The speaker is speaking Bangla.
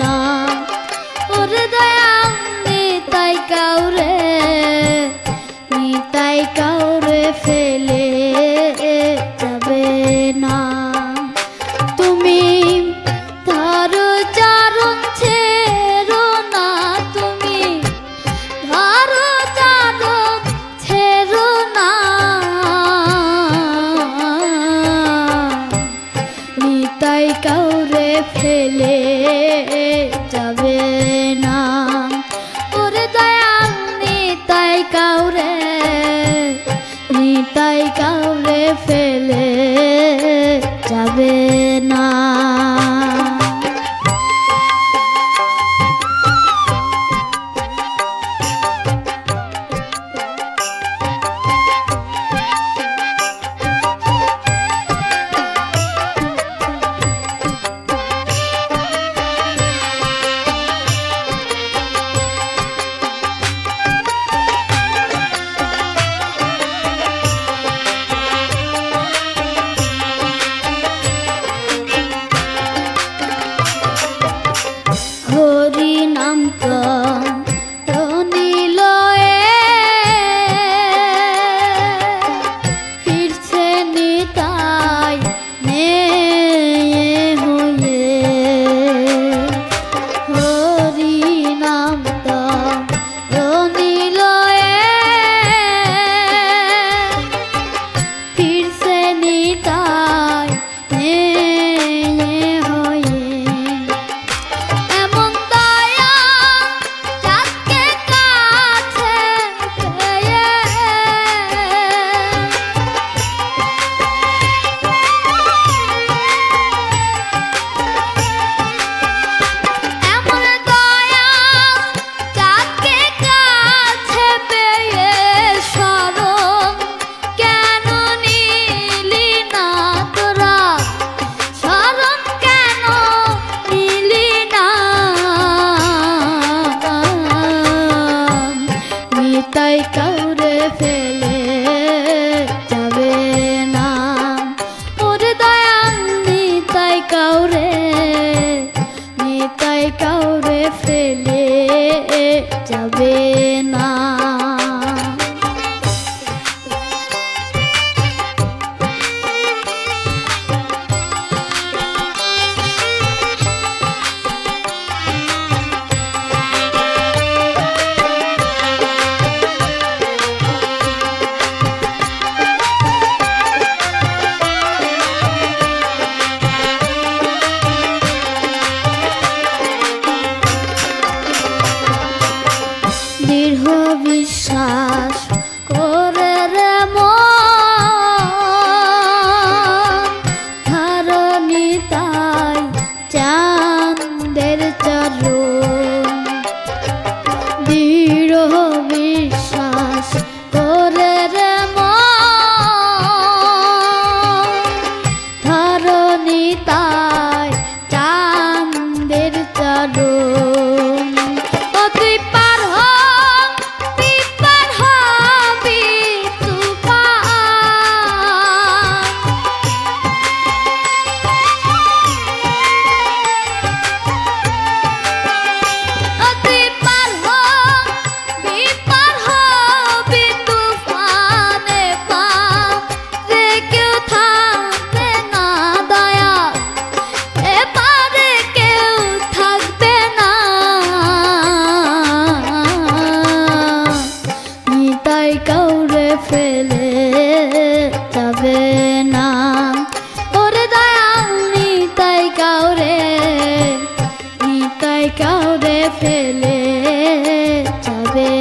না। ওরে দয়াল নিতাই কাউরে, নিতাই কাউরে ফেলে যাবে না। তুমি ধরো চারণ ছেড়ো না, তুমি ধরো চারণ ছেড়ো না। নিতাই কাউরে ফেলে যাবে না। ওরে দয়াল নিতাই কাউরে, নিতাই কাউরে ফেলে যাবে না। হরি নাম নিলয়ে ফিরছে নিতাই নে হয়ে। হরি নাম নিলয়ে ফিরছে নিতাই নে হয়ে। নিতাই কাউরে ফেলে যাবে না। ওরে দয়াল নিতাই কাউরে, নিতাই কাউরে ফেলে যাবে না। দৃঢ় বিশ্বাস করে রে মন, ধরো নিতাই চাঁদের চরণ। দৃঢ় বিশ্বাস করে রে মন, ধরো নিতাই চাঁদের চরণ। ও তুই পার হ, তুই পার হবি তুফান। ও তুই পার হ, তুই পার হবি তুফানে পার। রে কেউ থাকবে না দয়া, এপারে কেউ থাকবে না। নিতাই কাউরে ফেলে যাবে না। ওরে দয়াল নিতাই কাউরে, নিতাই কাউরে ফেলে যাবে